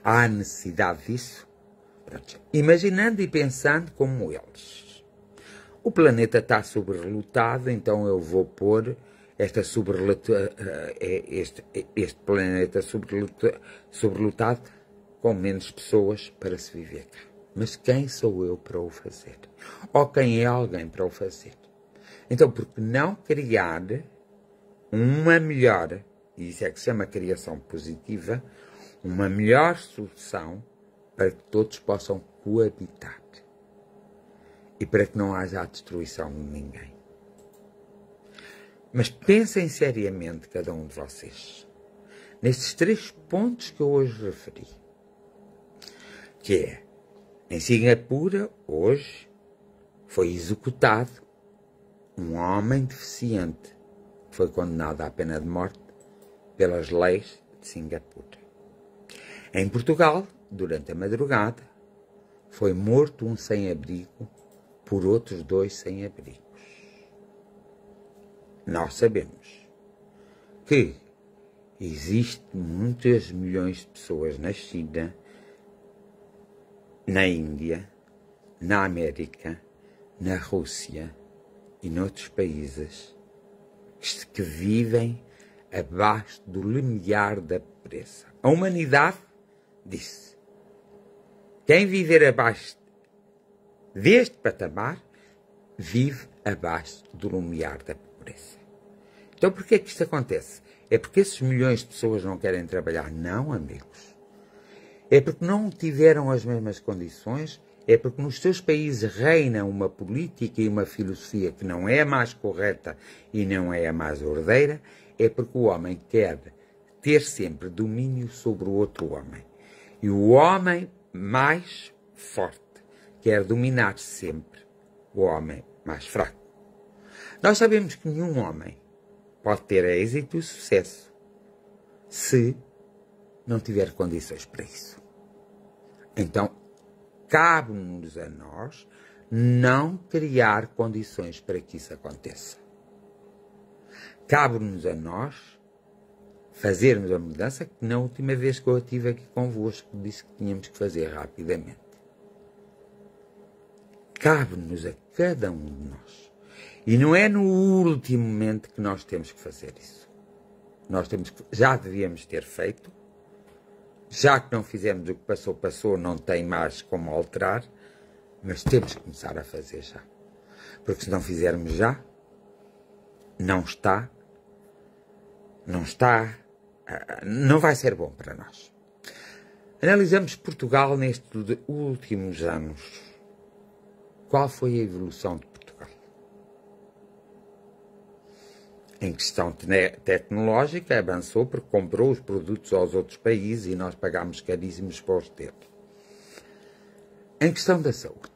Há necessidade disso? Pronto. Imaginando e pensando como eles. O planeta está sobrelotado, então eu vou pôr este planeta sobrelotado com menos pessoas para se viver cá. Mas quem sou eu para o fazer? Ou quem é alguém para o fazer? Então, por que não criar uma melhor, e isso é que se chama criação positiva, uma melhor solução para que todos possam coabitar e para que não haja a destruição de ninguém. Mas pensem seriamente, cada um de vocês, nestes 3 pontos que eu hoje referi, que é, em Singapura, hoje, foi executado um homem deficiente que foi condenado à pena de morte pelas leis de Singapura. Em Portugal, durante a madrugada, foi morto um sem-abrigo por outros 2 sem-abrigos. Nós sabemos que existem muitos milhões de pessoas na China, na Índia, na América, na Rússia e noutros países que vivem abaixo do limiar da pobreza. A humanidade disse: quem viver abaixo deste patamar vive abaixo do limiar da pobreza. Então porquê é que isto acontece? É porque esses milhões de pessoas não querem trabalhar? Não, amigos. É porque não tiveram as mesmas condições, é porque nos seus países reina uma política e uma filosofia que não é a mais correta e não é a mais ordeira, é porque o homem quer ter sempre domínio sobre o outro homem. E o homem mais forte quer dominar sempre o homem mais fraco. Nós sabemos que nenhum homem pode ter êxito e sucesso se não tiver condições para isso. Então, cabe-nos a nós não criar condições para que isso aconteça. Cabe-nos a nós fazermos a mudança que na última vez que eu estive aqui convosco disse que tínhamos que fazer rapidamente. Cabe-nos a cada um de nós. E não é no último momento que nós temos que fazer isso. Já devíamos ter feito. Já que não fizemos o que passou, passou, não tem mais como alterar, mas temos que começar a fazer já. Porque se não fizermos já, não vai ser bom para nós. Analisamos Portugal nestes últimos anos. Qual foi a evolução de Portugal? Em questão tecnológica, avançou porque comprou os produtos aos outros países e nós pagámos caríssimos para os ter. Em questão da saúde,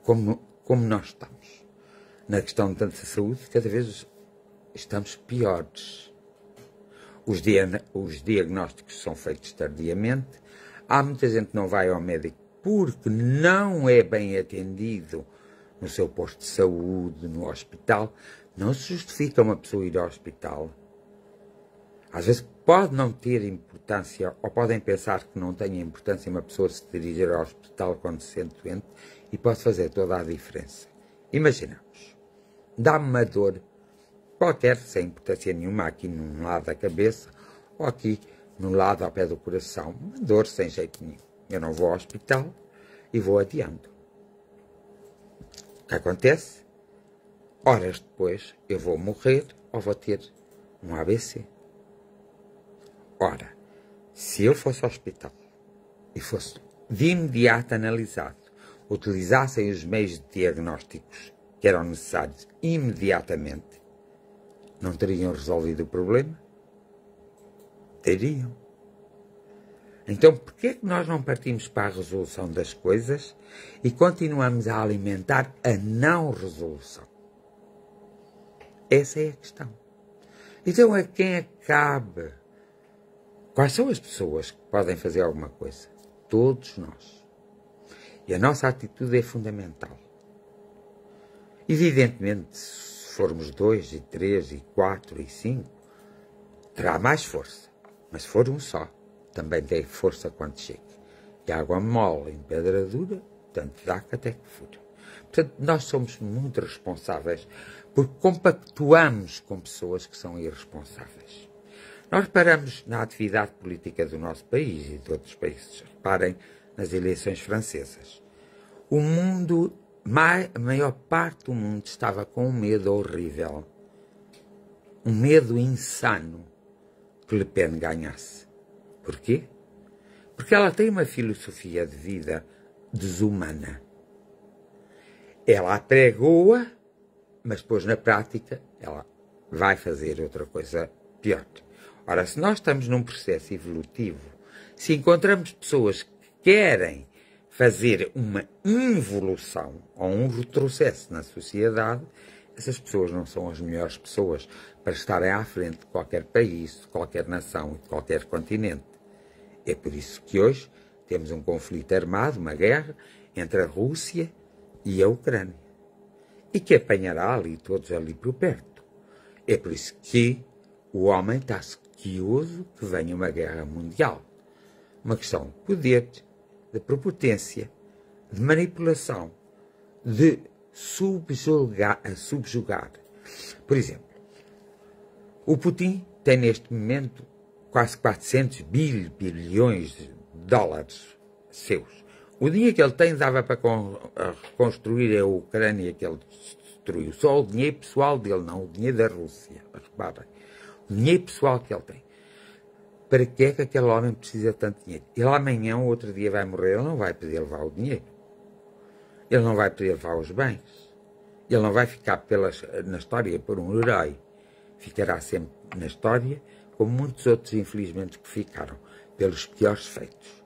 como nós estamos? Na questão da saúde, cada vez estamos piores. Os diagnósticos são feitos tardiamente. Há muita gente que não vai ao médico porque não é bem atendido no seu posto de saúde, no hospital. Não se justifica uma pessoa ir ao hospital. Às vezes pode não ter importância, ou podem pensar que não tem importância uma pessoa se dirigir ao hospital quando se sente doente, e pode fazer toda a diferença. Imaginamos, dá-me uma dor qualquer, sem importância nenhuma, aqui num lado da cabeça, ou aqui no lado ao pé do coração, uma dor sem jeito nenhum. Eu não vou ao hospital e vou adiando. O que acontece? Horas depois, eu vou morrer ou vou ter um AVC. Ora, se eu fosse ao hospital e fosse de imediato analisado, utilizassem os meios diagnósticos que eram necessários imediatamente, não teriam resolvido o problema? Teriam. Então, porquê é que nós não partimos para a resolução das coisas e continuamos a alimentar a não resolução? Essa é a questão. Então, a quem é que cabe? Quais são as pessoas que podem fazer alguma coisa? Todos nós. E a nossa atitude é fundamental. Evidentemente, se formos 2, e 3, e 4, e 5, terá mais força. Mas se for um só, também tem força quando chega. E água mole em pedra dura, tanto dá que até que fura. Portanto, nós somos muito responsáveis porque compactuamos com pessoas que são irresponsáveis. Nós reparamos na atividade política do nosso país e de outros países. Reparem nas eleições francesas. O mundo, a maior parte do mundo estava com um medo horrível. Um medo insano que Le Pen ganhasse. Porquê? Porque ela tem uma filosofia de vida desumana. Ela pregou-a, mas depois na prática ela vai fazer outra coisa pior. Ora, se nós estamos num processo evolutivo, se encontramos pessoas que querem fazer uma involução ou um retrocesso na sociedade, essas pessoas não são as melhores pessoas para estarem à frente de qualquer país, de qualquer nação e de qualquer continente. É por isso que hoje temos um conflito armado, uma guerra, entre a Rússia e a Ucrânia. E que apanhará ali, todos ali por perto. É por isso que o homem está sequioso que venha uma guerra mundial. Uma questão de poder, de prepotência, de manipulação, de subjugar. Por exemplo, o Putin tem neste momento quase 400 bilhões de dólares seus. O dinheiro que ele tem dava para reconstruir a Ucrânia que ele destruiu. Só o dinheiro pessoal dele, não o dinheiro da Rússia. Reparem, o dinheiro pessoal que ele tem. Para que é que aquele homem precisa de tanto dinheiro? Ele amanhã ou outro dia vai morrer, ele não vai poder levar o dinheiro. Ele não vai poder levar os bens. Ele não vai ficar na história por um herói. Ficará sempre na história, como muitos outros, infelizmente, que ficaram, pelos piores feitos.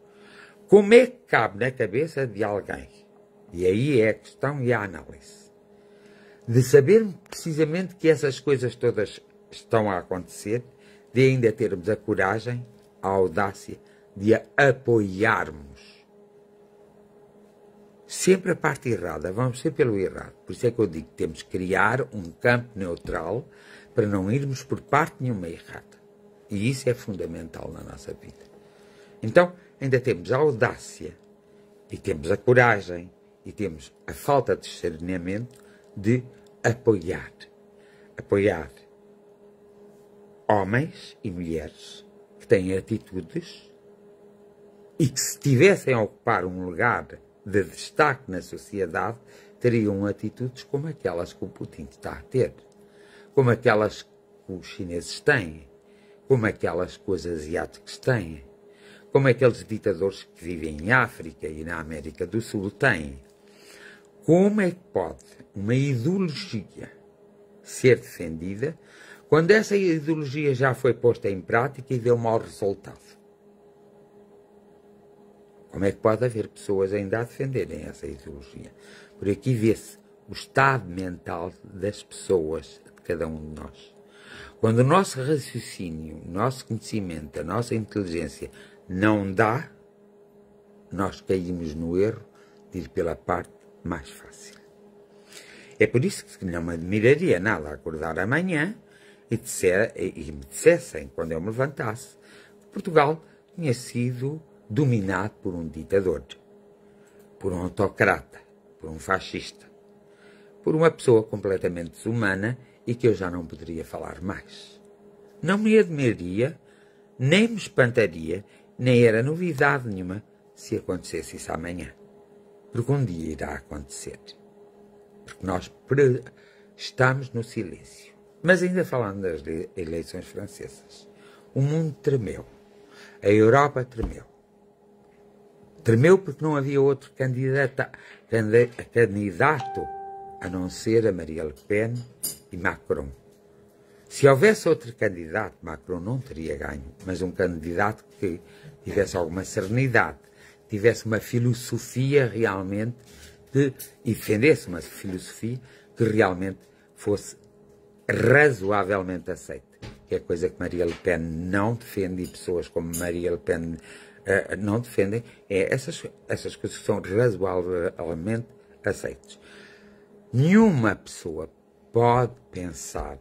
Como é que cabe na cabeça de alguém? E aí é a questão e a análise. De saber precisamente que essas coisas todas estão a acontecer, de ainda termos a coragem, a audácia de a apoiarmos. Sempre a parte errada, vamos ser pelo errado. Por isso é que eu digo que temos que criar um campo neutral para não irmos por parte nenhuma errada. E isso é fundamental na nossa vida. Então, ainda temos a audácia, e temos a coragem, e temos a falta de discernimento de apoiar. Apoiar homens e mulheres que têm atitudes e que, se tivessem a ocupar um lugar de destaque na sociedade, teriam atitudes como aquelas que o Putin está a ter, como aquelas que os chineses têm, como aquelas que os asiáticos têm, como aqueles ditadores que vivem em África e na América do Sul têm. Como é que pode uma ideologia ser defendida quando essa ideologia já foi posta em prática e deu mau resultado? Como é que pode haver pessoas ainda a defenderem essa ideologia? Por aqui vê-se o estado mental das pessoas, de cada um de nós. Quando o nosso raciocínio, o nosso conhecimento, a nossa inteligência não dá, nós caímos no erro de ir pela parte mais fácil. É por isso que não me admiraria nada acordar amanhã e me dissessem, quando eu me levantasse, que Portugal tinha sido dominado por um ditador, por um autocrata, por um fascista, por uma pessoa completamente desumana e que eu já não poderia falar mais. Não me admiraria, nem me espantaria, nem era novidade nenhuma se acontecesse isso amanhã. Porque um dia irá acontecer. Porque nós estamos no silêncio. Mas ainda falando das eleições francesas, o mundo tremeu. A Europa tremeu. Tremeu porque não havia outro candidato a não ser a Maria Le Pen e Macron. Se houvesse outro candidato, Macron não teria ganho, mas um candidato que tivesse alguma serenidade, tivesse uma filosofia realmente e defendesse uma filosofia que realmente fosse razoavelmente aceita. Que é coisa que Maria Le Pen não defende e pessoas como Maria Le Pen não defendem, é essas coisas que são razoavelmente aceitas. Nenhuma pessoa pode pensar,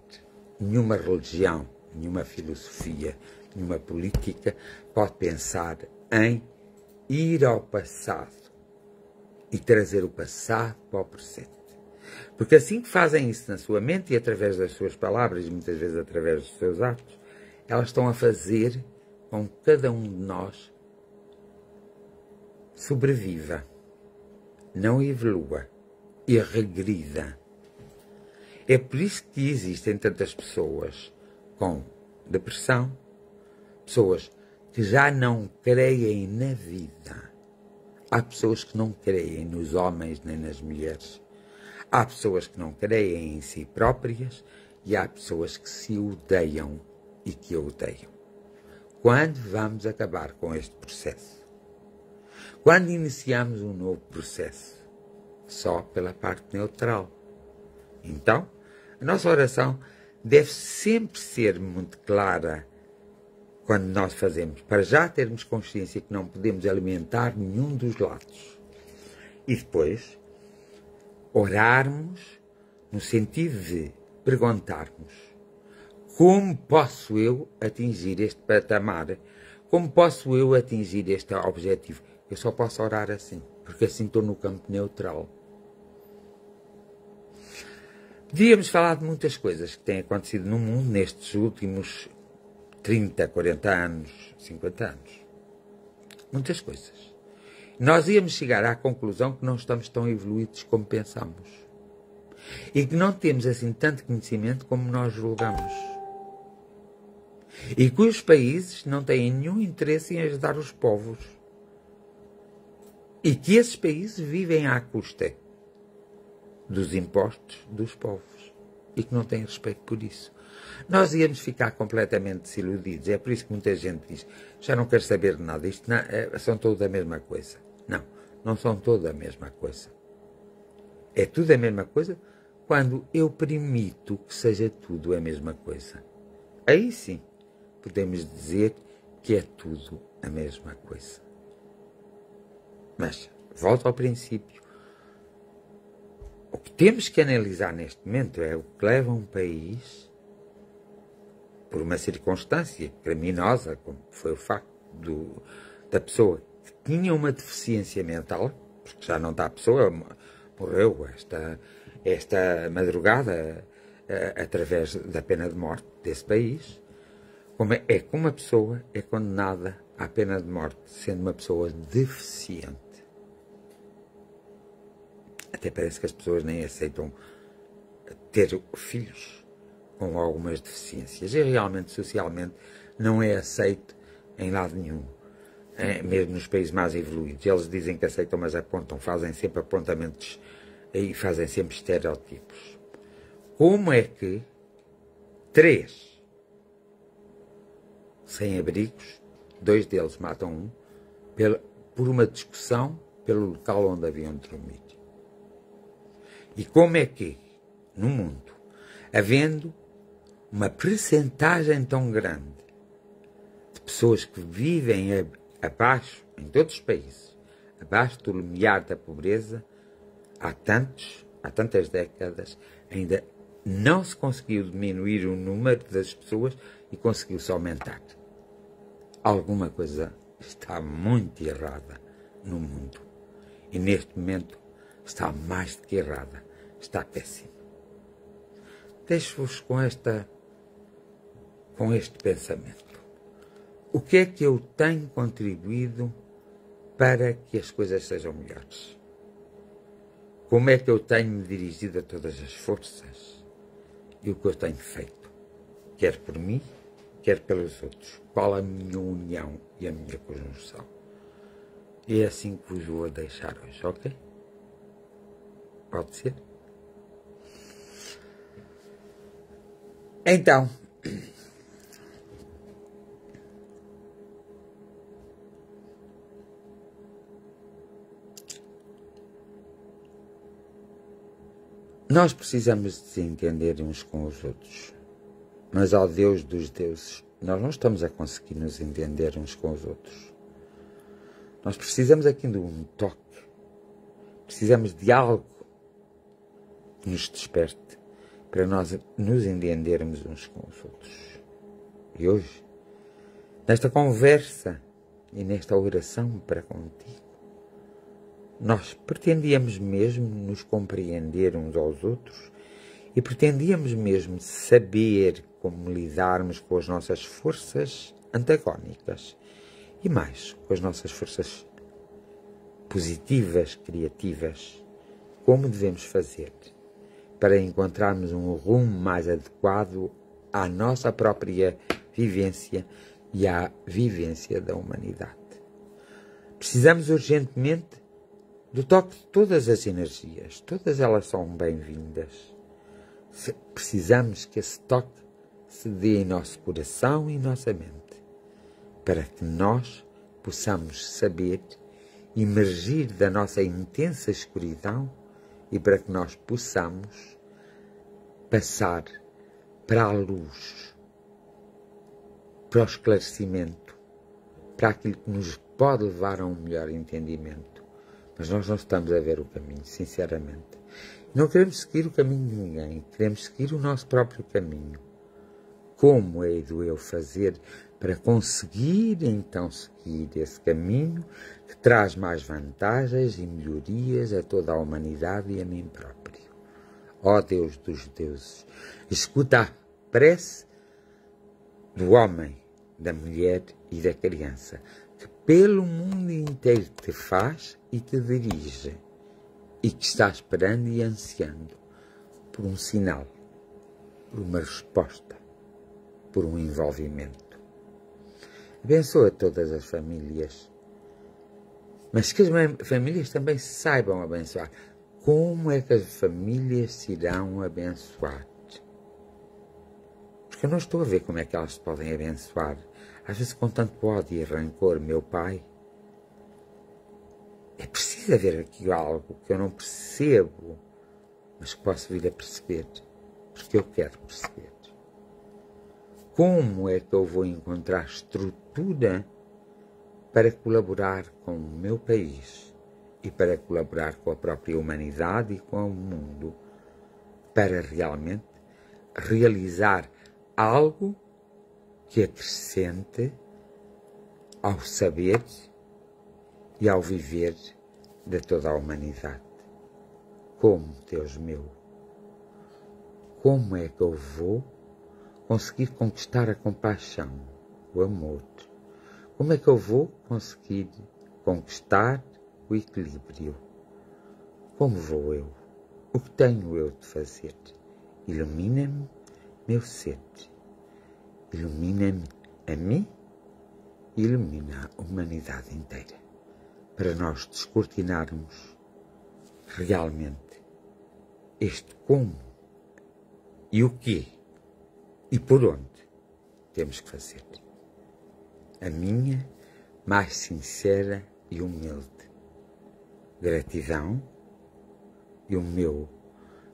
nenhuma religião, nenhuma filosofia, nenhuma política pode pensar em ir ao passado e trazer o passado para o presente. Porque assim que fazem isso na sua mente e através das suas palavras e muitas vezes através dos seus atos, elas estão a fazer com que cada um de nós sobreviva, não evolua e regrida. É por isso que existem tantas pessoas com depressão, pessoas que já não creem na vida. Há pessoas que não creem nos homens nem nas mulheres. Há pessoas que não creem em si próprias e há pessoas que se odeiam e que odeiam. Quando vamos acabar com este processo? Quando iniciamos um novo processo? Só pela parte neutral. Então, a nossa oração deve sempre ser muito clara quando nós fazemos, para já termos consciência que não podemos alimentar nenhum dos lados. E depois, orarmos no sentido de perguntarmos: como posso eu atingir este patamar? Como posso eu atingir este objetivo? Eu só posso orar assim, porque assim estou no campo neutral. Podíamos falar de muitas coisas que têm acontecido no mundo nestes últimos 30, 40 anos, 50 anos. Muitas coisas. Nós íamos chegar à conclusão que não estamos tão evoluídos como pensamos. E que não temos assim tanto conhecimento como nós julgamos. E que os países não têm nenhum interesse em ajudar os povos. E que esses países vivem à custa dos impostos dos povos. E que não têm respeito por isso. Nós íamos ficar completamente desiludidos. É por isso que muita gente diz: já não quero saber de nada, isto não, são todos a mesma coisa. Não, não são todos a mesma coisa. É tudo a mesma coisa quando eu permito que seja tudo a mesma coisa. Aí sim, podemos dizer que é tudo a mesma coisa. Mas, volto ao princípio. O que temos que analisar neste momento é o que leva um país, por uma circunstância criminosa, como foi o facto da pessoa que tinha uma deficiência mental, porque já não está a pessoa, morreu esta madrugada através da pena de morte desse país, como uma pessoa é condenada à pena de morte, sendo uma pessoa deficiente. Até parece que as pessoas nem aceitam ter filhos com algumas deficiências. E realmente, socialmente, não é aceito em lado nenhum. Mesmo nos países mais evoluídos. Eles dizem que aceitam, mas apontam, fazem sempre apontamentos e fazem sempre estereótipos. Como é que 3 sem-abrigos, 2 deles matam um, por uma discussão pelo local onde haviam dormido? E como é que, no mundo, havendo uma percentagem tão grande de pessoas que vivem abaixo, em todos os países, abaixo do limiar da pobreza, há tantas décadas, ainda não se conseguiu diminuir o número das pessoas e conseguiu-se aumentar. Alguma coisa está muito errada no mundo. E neste momento está mais do que errada. Está péssimo. Deixo-vos com este pensamento. O que é que eu tenho contribuído para que as coisas sejam melhores? Como é que eu tenho me dirigido a todas as forças? E o que eu tenho feito? Quer por mim, quer pelos outros. Qual a minha união e a minha conjunção? E é assim que vos vou deixar hoje, ok? Pode ser? Então, Nós precisamos de se entender uns com os outros. Mas, ó Deus dos deuses, nós não estamos a conseguir nos entender uns com os outros. Nós precisamos aqui de um toque. Precisamos de algo que nos desperte para nós nos entendermos uns com os outros. E hoje, nesta conversa e nesta oração para contigo, nós pretendíamos mesmo nos compreender uns aos outros e pretendíamos mesmo saber como lidarmos com as nossas forças antagónicas e mais com as nossas forças positivas, criativas. Como devemos fazer para encontrarmos um rumo mais adequado à nossa própria vivência e à vivência da humanidade. Precisamos urgentemente do toque de todas as energias. Todas elas são bem-vindas. Precisamos que esse toque se dê em nosso coração e nossa mente, para que nós possamos saber emergir da nossa intensa escuridão e para que nós possamos passar para a luz, para o esclarecimento, para aquilo que nos pode levar a um melhor entendimento. Mas nós não estamos a ver o caminho, sinceramente. Não queremos seguir o caminho de ninguém, queremos seguir o nosso próprio caminho. Como hei de eu fazer para conseguir então seguir esse caminho que traz mais vantagens e melhorias a toda a humanidade e a mim próprio? Ó Deus dos deuses, escuta a prece do homem, da mulher e da criança, que pelo mundo inteiro te faz e te dirige, e que está esperando e ansiando por um sinal, por uma resposta, por um envolvimento. Abençoa todas as famílias, mas que as famílias também saibam abençoar. Como é que as famílias se irão abençoar? Porque eu não estou a ver como é que elas se podem abençoar. Às vezes com tanto ódio e rancor, meu pai. É preciso haver aqui algo que eu não percebo, mas que posso vir a perceber, porque eu quero perceber. Como é que eu vou encontrar estrutura para colaborar com o meu país e para colaborar com a própria humanidade e com o mundo, para realmente realizar algo que acrescente ao saber e ao viver de toda a humanidade? Como, Deus meu? Como é que eu vou conseguir conquistar a compaixão, o amor? Como é que eu vou conseguir conquistar o equilíbrio? Como vou eu? O que tenho eu de fazer? Ilumina-me, meu ser. Ilumina-me a mim e ilumina a humanidade inteira, para nós descortinarmos realmente este como e o quê e por onde temos que fazer. A minha mais sincera e humilde gratidão e o meu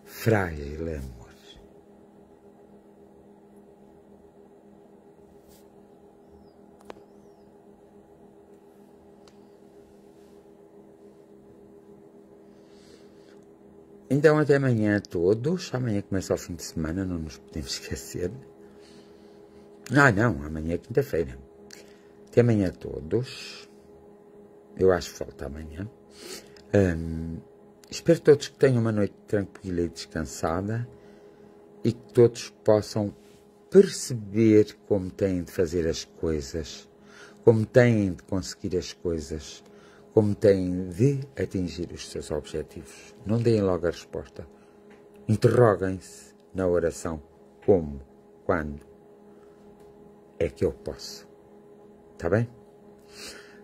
frágil amor. Então, até amanhã a todos. Amanhã começa o fim de semana, não nos podemos esquecer. Não, amanhã é quinta-feira. Até amanhã a todos. Eu acho que falta amanhã. Espero todos que tenham uma noite tranquila e descansada e que todos possam perceber como têm de fazer as coisas, como têm de conseguir as coisas, como têm de atingir os seus objetivos. Não deem logo a resposta. Interroguem-se na oração. Como? Quando? É que eu posso. Está bem?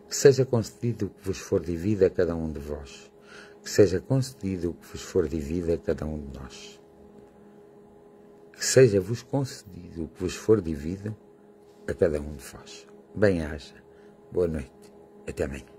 Que seja concedido o que vos for devido a cada um de vós. Que seja concedido o que vos for devido a cada um de nós. Que seja-vos concedido o que vos for devido a cada um de vós. Bem-aja. Boa noite. Até amanhã.